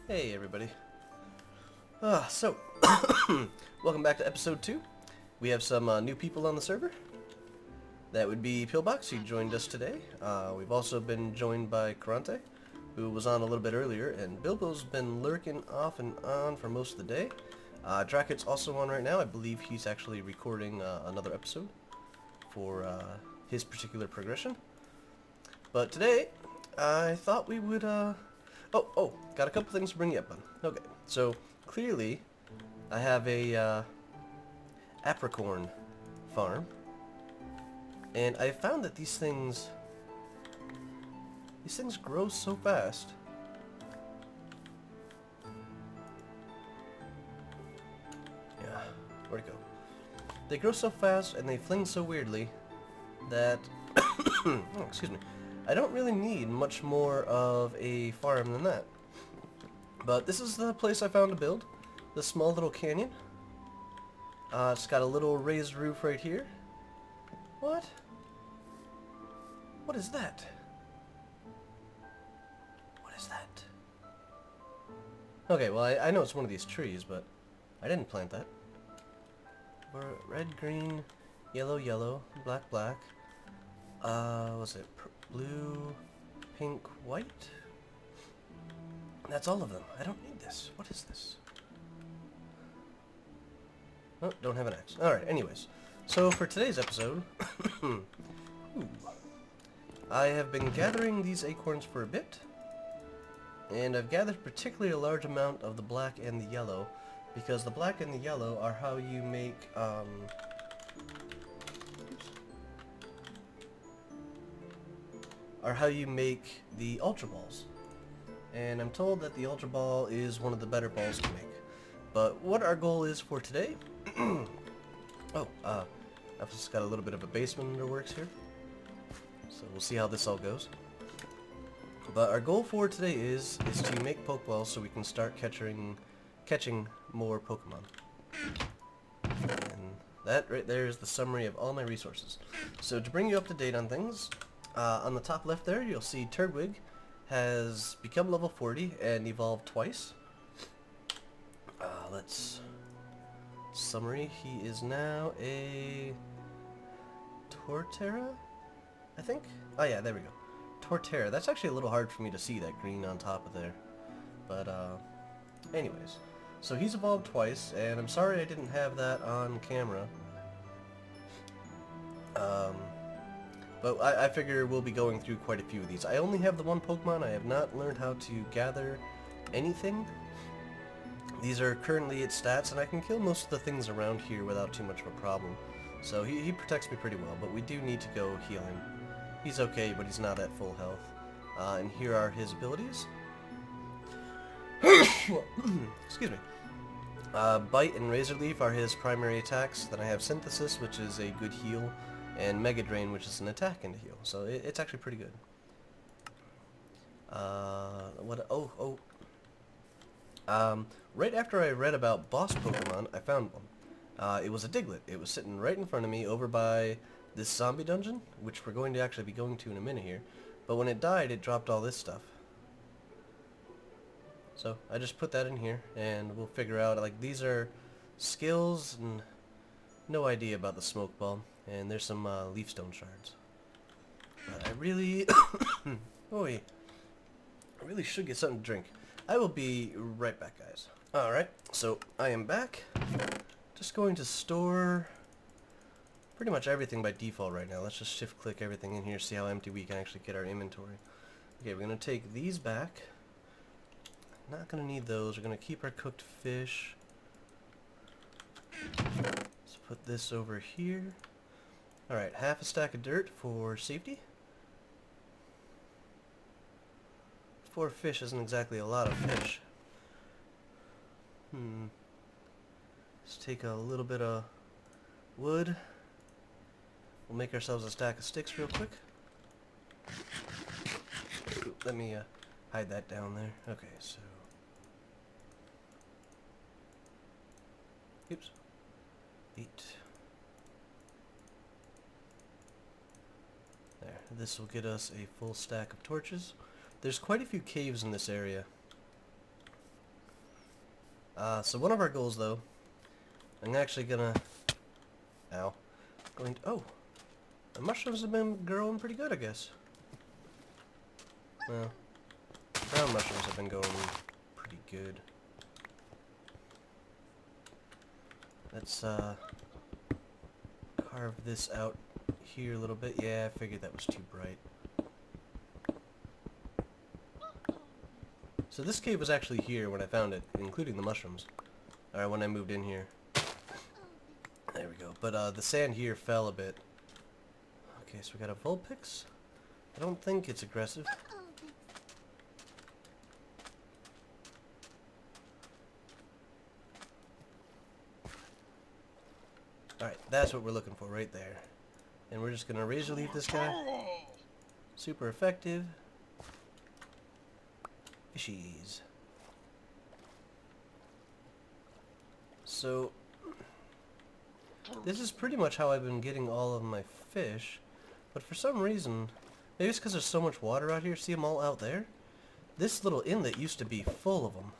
Hey everybody. So, welcome back to episode 2. We have some new people on the server. That would be Pillbox, who joined us today. We've also been joined by Karante, who was on a little bit earlier, and Bilbo's been lurking off and on for most of the day. Dracket's also on right now. I believe he's actually recording another episode for his particular progression. But today, I thought we would, got a couple things to bring you up on. Okay, so clearly, I have a apricorn farm, and I found that these things grow so fast. Yeah, where'd it go? They grow so fast and they fling so weirdly that, oh, excuse me, I don't really need much more of a farm than that. But this is the place I found to build, this small little canyon. It's got a little raised roof right here. What? What is that? What is that? Okay, well I know it's one of these trees, but I didn't plant that. Red, green, yellow, yellow, black, black. Was it blue, pink, white? That's all of them. I don't need this. What is this? Oh, don't have an axe. Alright, anyways. So for today's episode, I have been gathering these acorns for a bit, and I've gathered particularly a large amount of the black and the yellow, because the black and the yellow are how you make, the Ultra Balls. And I'm told that the Ultra Ball is one of the better balls to make. But what our goal is for today... I've just got a little bit of a basement under works here. So we'll see how this all goes. But our goal for today is to make Pokeballs so we can start catching more Pokemon. And that right there is the summary of all my resources. So to bring you up to date on things, on the top left there you'll see Turtwig has become level 40 and evolved twice. Let's... Summary, he is now a... Torterra? I think? Oh yeah, there we go. Torterra. That's actually a little hard for me to see, that green on top of there. But, anyways. So he's evolved twice, and I'm sorry I didn't have that on camera. But I figure we'll be going through quite a few of these. I only have the one Pokemon. I have not learned how to gather anything. These are currently its stats, and I can kill most of the things around here without too much of a problem. So he protects me pretty well, but we do need to go heal him. He's okay, but he's not at full health. And here are his abilities. Excuse me. Bite and Razor Leaf are his primary attacks. Then I have Synthesis, which is a good heal, and Mega Drain, which is an attack and a heal. So it's actually pretty good. Right after I read about boss Pokemon, I found one. It was a Diglett. It was sitting right in front of me over by this zombie dungeon, which we're going to actually be going to in a minute here. But when it died, it dropped all this stuff. So I just put that in here, and we'll figure out, like, these are skills, and no idea about the smoke ball. And there's some leaf stone shards. But I really... I really should get something to drink. I will be right back, guys. Alright, so I am back. Just going to store pretty much everything by default right now. Let's just shift-click everything in here, see how empty we can actually get our inventory. Okay, we're going to take these back. Not going to need those. We're going to keep our cooked fish. Let's put this over here. Alright, half a stack of dirt for safety. 4 fish isn't exactly a lot of fish. Let's take a little bit of wood. We'll make ourselves a stack of sticks real quick. Let me hide that down there. Okay, so... Oops. 8. There. This will get us a full stack of torches. There's quite a few caves in this area. So one of our goals, though, I'm actually gonna... Ow. Oh! The mushrooms have been growing pretty good, I guess. Well, brown mushrooms have been going pretty good. Let's, carve this out here a little bit. Yeah, I figured that was too bright. So this cave was actually here when I found it, including the mushrooms. Or when I moved in here. There we go. But the sand here fell a bit. Okay, so we got a Vulpix. I don't think it's aggressive. Alright, that's what we're looking for right there. And we're just gonna razor leaf this guy. Super effective. Fishies. So, this is pretty much how I've been getting all of my fish. But for some reason, maybe it's because there's so much water out here. See them all out there? This little inlet used to be full of them.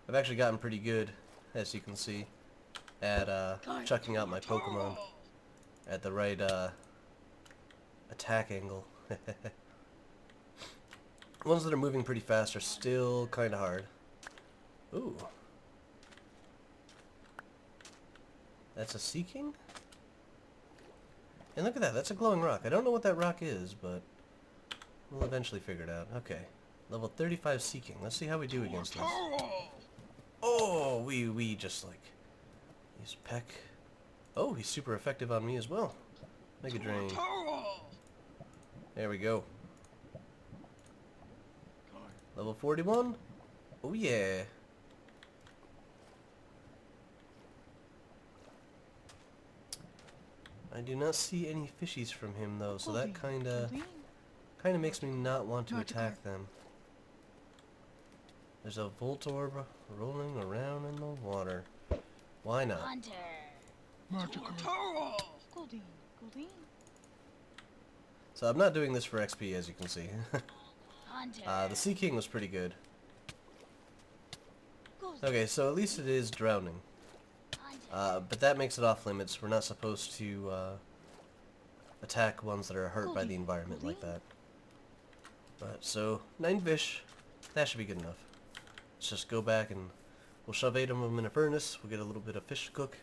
I've actually gotten pretty good, as you can see, at chucking out my Pokemon at the right attack angle. Ones that are moving pretty fast are still kind of hard. Ooh. That's a Sea King? And look at that, that's a glowing rock. I don't know what that rock is, but we'll eventually figure it out. Okay. Level 35 Sea King. Let's see how we do against this. Oh, we just like... He's peck. Oh, he's super effective on me as well. Mega Drain. There we go. Level 41. Oh yeah. I do not see any fishies from him though, so that kinda makes me not want to attack them. There's a Voltorb rolling around in the water. Why not? So I'm not doing this for XP, as you can see. The Sea King was pretty good. Okay, so at least it is drowning. But that makes it off limits. We're not supposed to attack ones that are hurt by the environment like that. But so 9 fish, that should be good enough. Let's just go back and we'll shove 8 of them in a furnace. We'll get a little bit of fish to cook.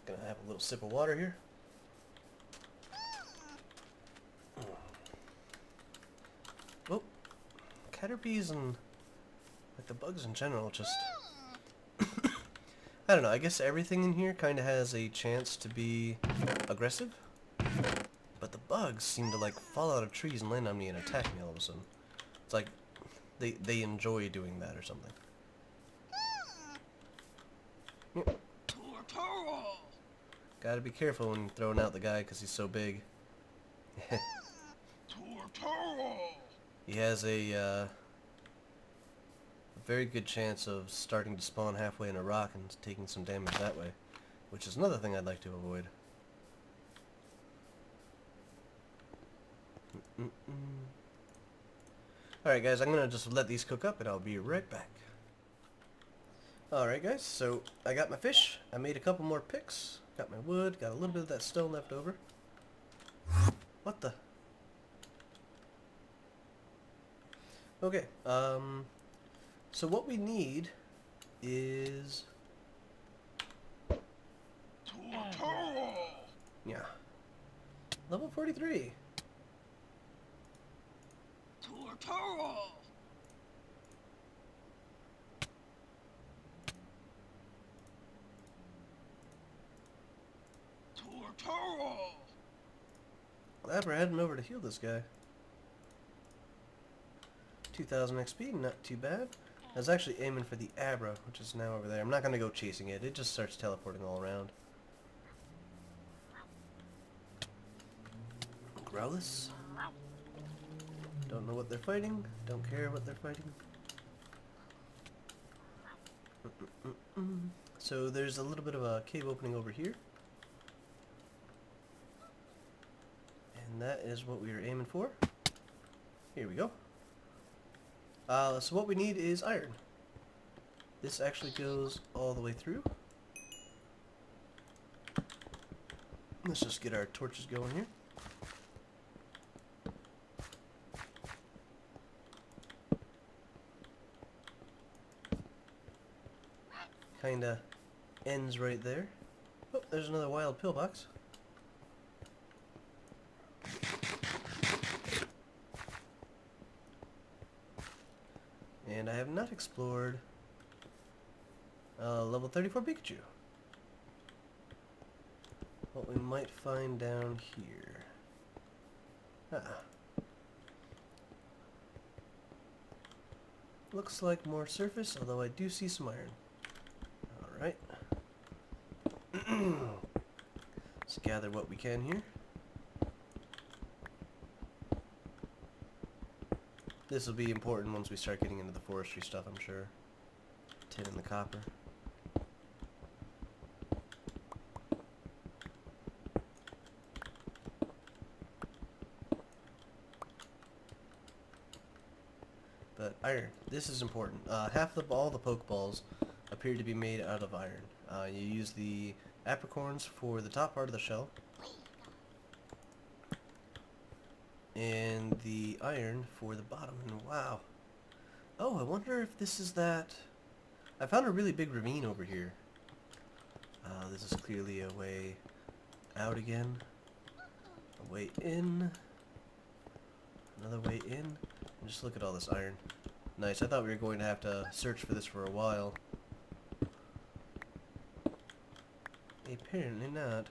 Gonna have a little sip of water here. Oh, Caterpies and like the bugs in general just I don't know, I guess everything in here kind of has a chance to be aggressive, but the bugs seem to like fall out of trees and land on me and attack me all of a sudden. It's like they enjoy doing that or something. Yep. Gotta be careful when throwing out the guy because he's so big. He has a very good chance of starting to spawn halfway in a rock and taking some damage that way, which is another thing I'd like to avoid. Alright guys, I'm gonna just let these cook up and I'll be right back. Alright guys, so I got my fish, I made a couple more picks, got my wood, got a little bit of that stone left over. What the? Okay, so what we need is... Yeah. Level 43. Glad we're heading over to heal this guy. 2000 XP, not too bad. I was actually aiming for the Abra, which is now over there. I'm not going to go chasing it. It just starts teleporting all around. Growlithe. Don't know what they're fighting. Don't care what they're fighting. So there's a little bit of a cave opening over here. And that is what we were aiming for. Here we go. So what we need is iron. This actually goes all the way through. Let's just get our torches going here. Kinda ends right there. Oh, there's another wild pillbox. And I have not explored level 34 Pikachu. What we might find down here. Looks like more surface, although I do see some iron. Alright. Let's gather what we can here. This will be important once we start getting into the forestry stuff, I'm sure. Tin and the copper. But iron, this is important. Half of all the Pokeballs appear to be made out of iron. You use the apricorns for the top part of the shell, and the iron for the bottom. And wow. Oh, I wonder if this is that... I found a really big ravine over here. This is clearly a way out again. A way in. Another way in. And just look at all this iron. Nice. I thought we were going to have to search for this for a while. Apparently not.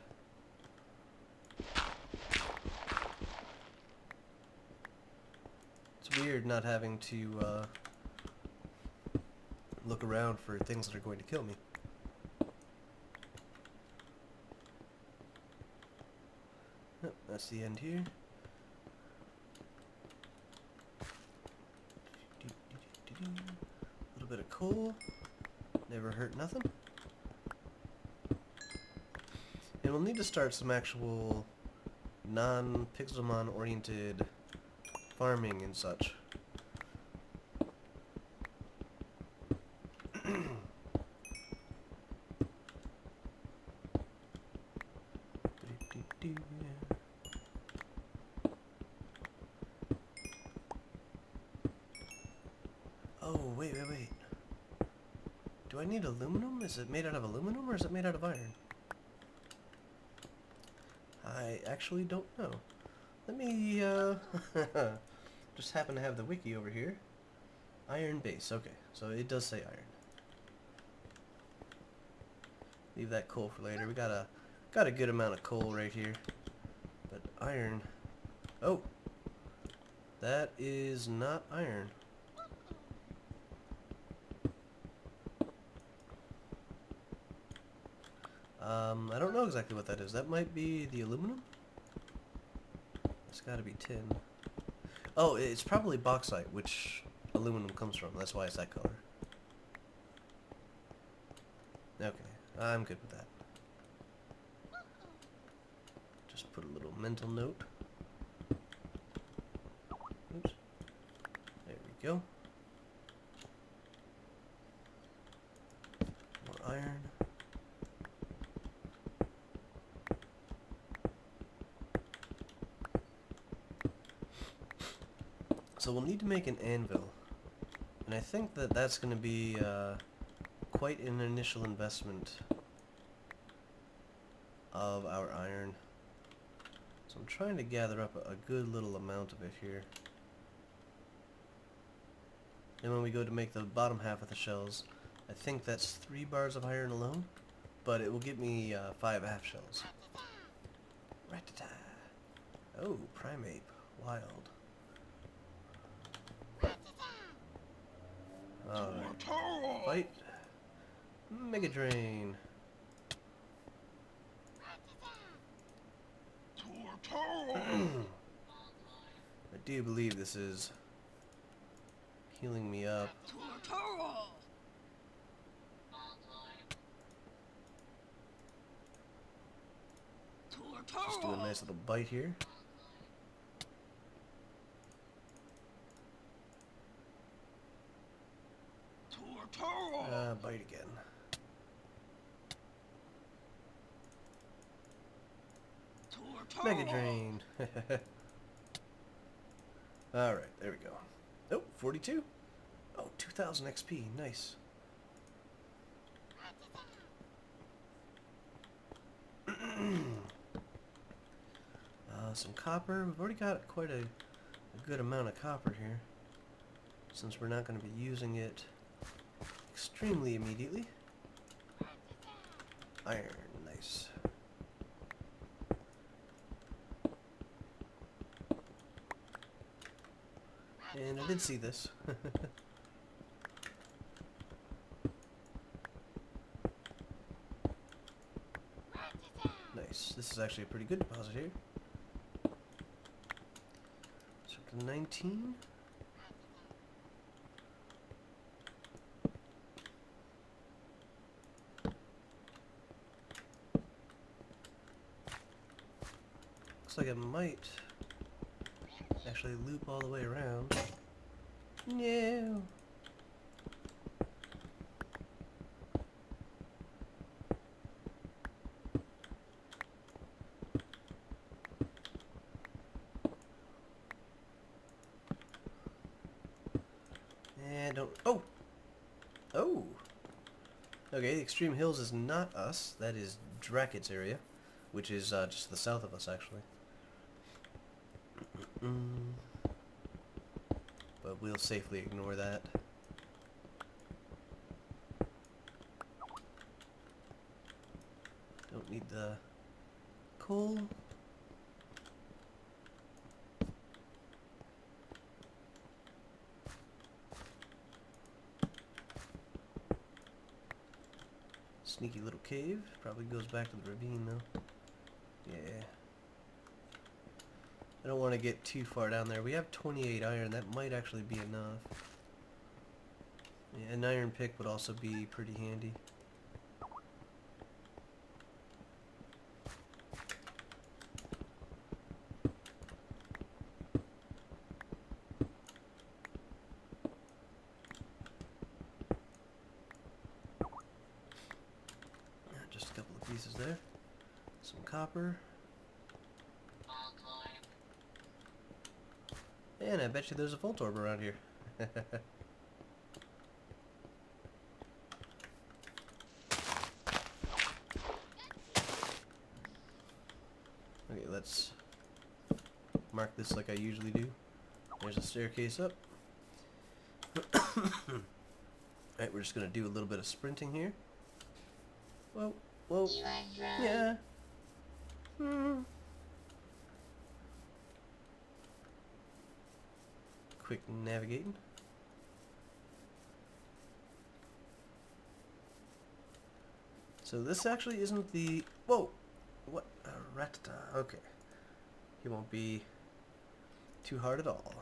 It's weird not having to look around for things that are going to kill me. Oh, that's the end here. A little bit of coal. Never hurt nothing. And we'll need to start some actual non-Pixelmon oriented farming and such. Oh, wait. Do I need aluminum? Is it made out of aluminum or is it made out of iron? I actually don't know. Let me, just happen to have the wiki over here. Iron base, okay. So it does say iron. Leave that coal for later. We got a good amount of coal right here. But iron... Oh! That is not iron. I don't know exactly what that is. That might be the aluminum? It's gotta be tin. Oh, it's probably bauxite, which aluminum comes from. That's why it's that color. Okay, I'm good with that. Just put a little mental note. Oops. There we go. More iron. So we'll need to make an anvil, and I think that that's going to be quite an initial investment of our iron. So I'm trying to gather up a good little amount of it here. And when we go to make the bottom half of the shells, I think that's 3 bars of iron alone, but it will give me 5 half shells. Rat-ta-ta. Oh, primate. Wild. Alright. Fight. Mega Drain. I do believe this is healing me up. Just do a nice little bite here. Mega Drain. Alright, there we go. Oh, 42. Oh, 2000 XP. Nice. Some copper. We've already got quite a good amount of copper here, since we're not going to be using it extremely immediately. Iron. Nice. And I did see this. Nice. This is actually a pretty good deposit here. Circle 19. Looks like it might actually loop all the way around. No. And don't. Oh! Oh! Okay, the Extreme Hills is not us. That is Drakett's area, which is just the south of us, actually. But we'll safely ignore that. Don't need the coal. Sneaky little cave. Probably goes back to the ravine though. Yeah. I don't want to get too far down there. We have 28 iron. That might actually be enough. Yeah, an iron pick would also be pretty handy. Just a couple of pieces there. Some copper. And I bet you there's a Voltorb around here. Okay, let's mark this like I usually do. There's a staircase up. Alright, we're just going to do a little bit of sprinting here. Whoa, whoa, yeah. Quick navigating. So this actually isn't the... Whoa! What? A Rattata. Okay. He won't be too hard at all.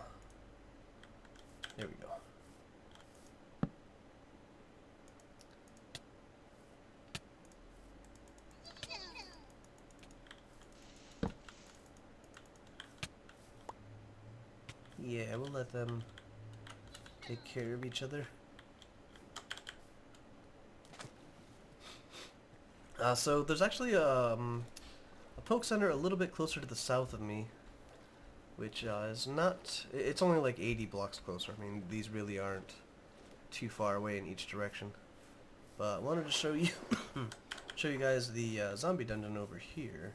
There we go. Yeah, we'll let them take care of each other. So there's actually a poke center a little bit closer to the south of me, which is not... It's only like 80 blocks closer. I mean, these really aren't too far away in each direction. But I wanted to show you show you guys the zombie dungeon over here.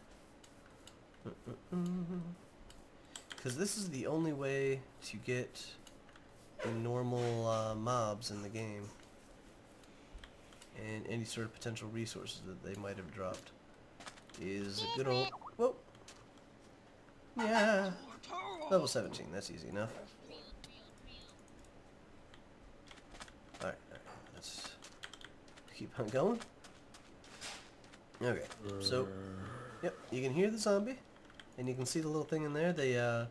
Because this is the only way to get the normal mobs in the game. And any sort of potential resources that they might have dropped is a good old... Whoa! Yeah! Level 17, that's easy enough. Alright, let's keep on going. Okay, so... Yep, you can hear the zombie. And you can see the little thing in there. They, the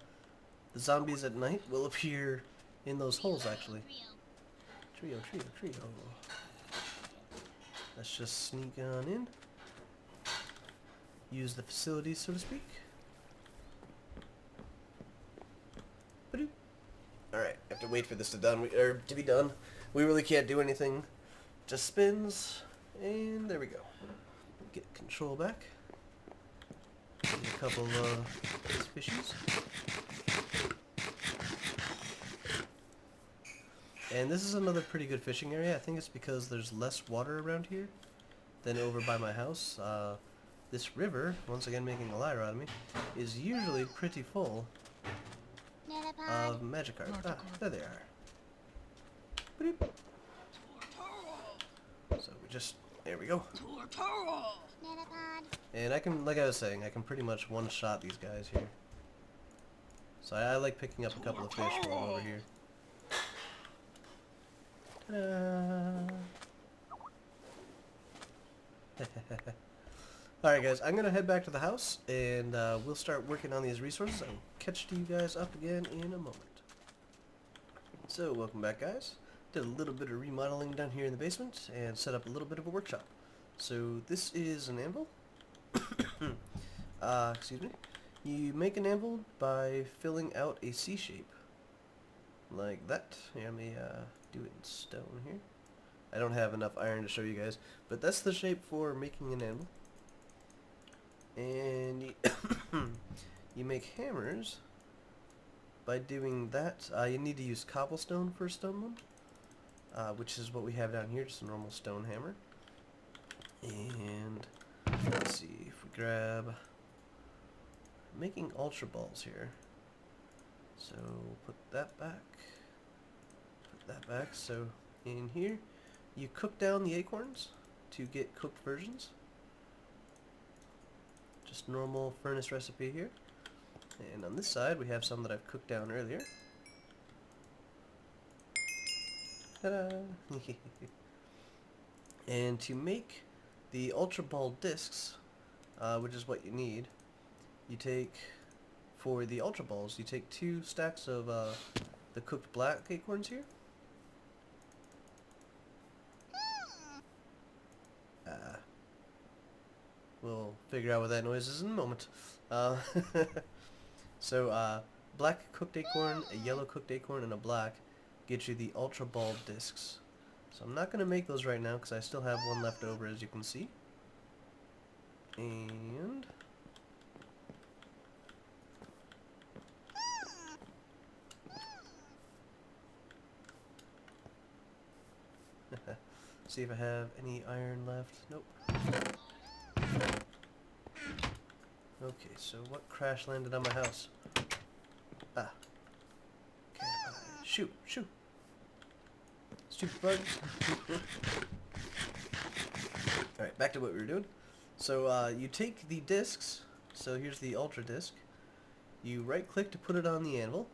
zombies at night will appear in those holes, actually. Trio. Let's just sneak on in. Use the facilities, so to speak. Alright, I have to wait for this to be done. We really can't do anything. Just spins. And there we go. Get control back. a couple fishies. And this is another pretty good fishing area. I think it's because there's less water around here than over by my house. This river, once again making a liar out of me, is usually pretty full of Magikarp. Ah, there they are. Boop. So we just, there we go. And I can, like I was saying, I can pretty much one-shot these guys here. So I like picking up a couple of fish while I'm over here. Alright guys, I'm going to head back to the house and we'll start working on these resources. I'll catch you guys up again in a moment. So, welcome back guys. Did a little bit of remodeling down here in the basement and set up a little bit of a workshop. So this is an anvil. Excuse me. You make an anvil by filling out a C shape. Like that. Here, let me do it in stone here. I don't have enough iron to show you guys, but that's the shape for making an anvil. And you, you make hammers by doing that. You need to use cobblestone for a stone one, which is what we have down here, just a normal stone hammer. And let's see if we grab making ultra balls here. So put that back. Put that back. So in here, you cook down the acorns to get cooked versions. Just normal furnace recipe here. And on this side, we have some that I've cooked down earlier. Ta-da! And to make the Ultra Ball discs, which is what you need, you take, for the Ultra Balls, you take 2 stacks of the cooked black acorns here. We'll figure out what that noise is in a moment. So, black cooked acorn, a yellow cooked acorn, and a black get you the Ultra Ball discs. So I'm not going to make those right now because I still have one left over, as you can see. And see if I have any iron left. Nope. Okay, so what crash landed on my house? Ah. Okay, shoot, shoot. Stupid bugs. Alright, back to what we were doing. So, you take the discs. So here's the Ultra disc. You right click to put it on the anvil.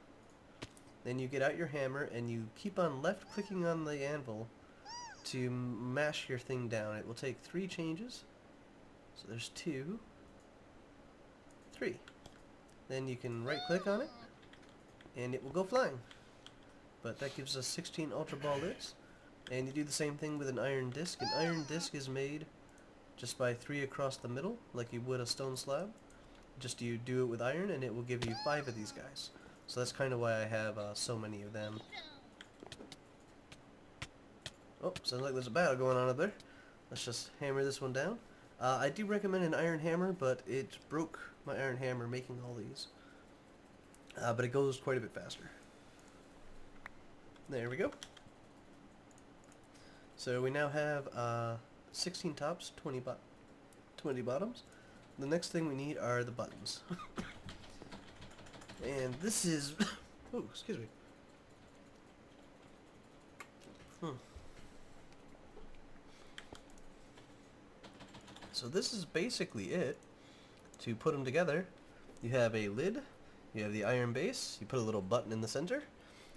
Then you get out your hammer and you keep on left clicking on the anvil to mash your thing down. It will take 3 changes. So there's 2. 3. Then you can right click on it and it will go flying. But that gives us 16 Ultra Ball discs. And you do the same thing with an iron disc. An iron disc is made just by 3 across the middle, like you would a stone slab. Just you do it with iron and it will give you 5 of these guys. So that's kind of why I have so many of them. Oh, sounds like there's a battle going on up there. Let's just hammer this one down. I do recommend an iron hammer, but it broke my iron hammer making all these. But it goes quite a bit faster. There we go. So we now have 16 tops, 20 bottoms. The next thing we need are the buttons. And this is... oh, excuse me. So this is basically it. To put them together, you have a lid, you have the iron base, you put a little button in the center,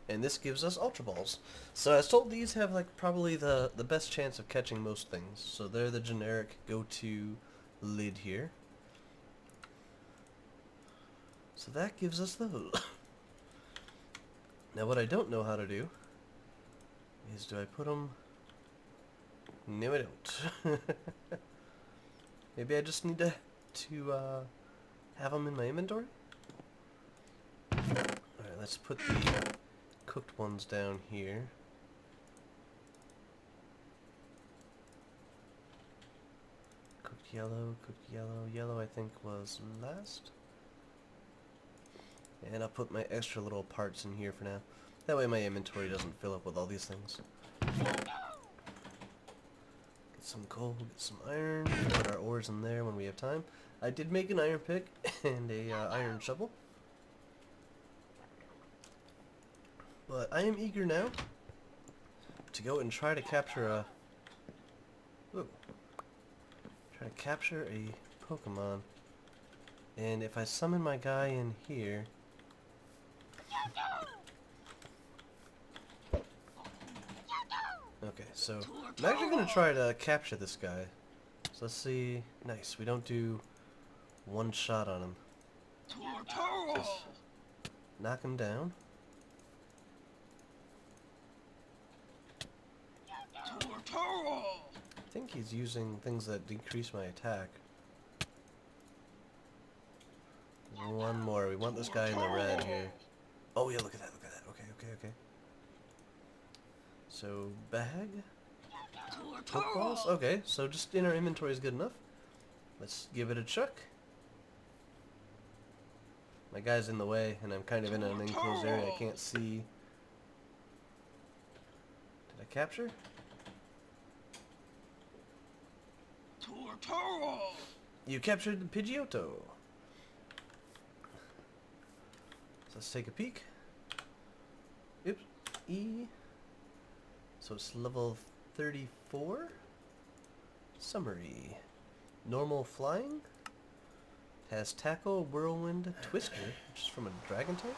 and this gives us Ultra Balls. So I was told these have like probably the best chance of catching most things. So they're the generic go-to lid here. So that gives us those. Now what I don't know how to do is, do I put them... No, I don't. Maybe I just need to have them in my inventory? Alright, let's put the cooked ones down here. Cooked yellow, cooked yellow. Yellow I think was last. And I'll put my extra little parts in here for now. That way my inventory doesn't fill up with all these things. Get some coal, get some iron, put our ores in there when we have time. I did make an iron pick and a iron shovel. But I am eager now to go and try to capture a... Ooh. Try to capture a Pokemon. And if I summon my guy in here... Okay, so I'm actually going to try to capture this guy. So let's see... Nice, we don't do one shot on him. Just knock him down. I think he's using things that decrease my attack. One more. We want this guy in the red here. Oh yeah, look at that, look at that. Okay, okay, okay. So, bag. Pokeballs? Okay, so just in our inventory is good enough. Let's give it a chuck. My guy's in the way, and I'm kind of in an enclosed area. I can't see. Did I capture? You captured the Pidgeotto. So let's take a peek. Oops. E. So it's level 34. Summary. Normal flying. Has Tackle, Whirlwind, Twister, which is from a dragon type.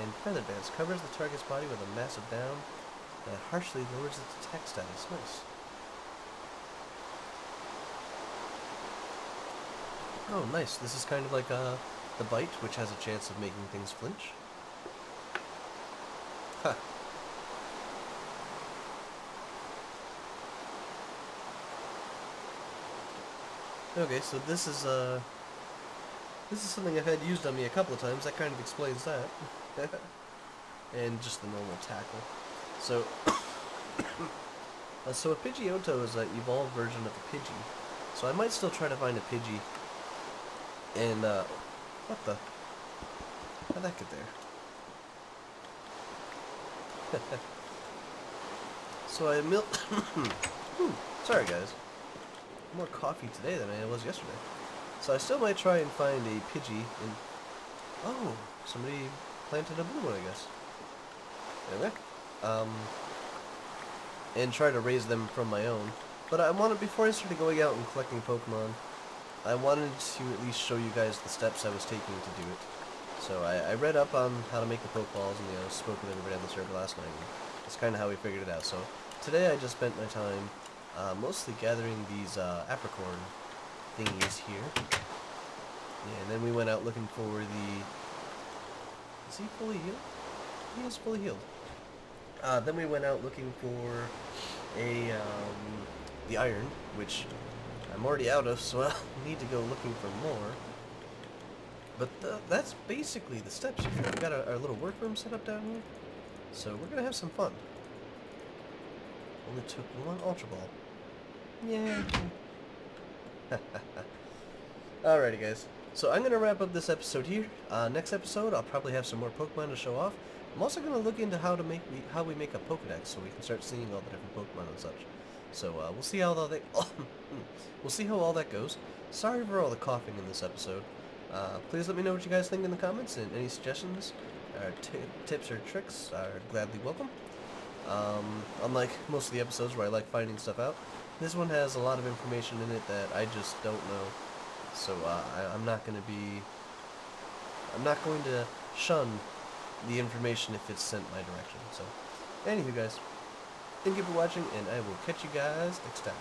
And Feather Dance covers the target's body with a massive down that harshly lowers its attack status. Nice. Oh, nice. This is kind of like the bite, which has a chance of making things flinch. Huh. Okay, so this is something I've had used on me a couple of times. That kind of explains that. And just the normal tackle. So, so a Pidgeotto is an evolved version of a Pidgey. So I might still try to find a Pidgey. And, what the? How'd that get there? So I sorry guys. More coffee today than I was yesterday. So I still might try and find a Pidgey in... Oh, somebody planted a blue one, I guess. Anyway. And try to raise them from my own. But I wanted, before I started going out and collecting Pokemon, I wanted to at least show you guys the steps I was taking to do it. So I read up on how to make the Pokeballs and, spoke with everybody on the server last night. And that's kind of how we figured it out. So today I just spent my time mostly gathering these apricorn thingies here. Yeah, and then we went out looking for the... Is he fully healed? He is fully healed. Then we went out looking for the iron, which I'm already out of, so I'll need to go looking for more. But that's basically the steps here. We've got our little workroom set up down here, so we're gonna have some fun. Only took one Ultra Ball. Yeah. Alrighty guys, so I'm gonna wrap up this episode here. Next episode I'll probably have some more Pokemon to show off. I'm also gonna look into how we make a Pokedex, so we can start seeing all the different Pokemon and such. So we'll see how we'll see how all that goes. Sorry for all the coughing in this episode. Please let me know what you guys think in the comments, and any suggestions or tips or tricks are gladly welcome. Unlike most of the episodes where I like finding stuff out, this one has a lot of information in it that I just don't know. So I'm not going to shun the information if it's sent my direction. So, anywho guys, thank you for watching, and I will catch you guys next time.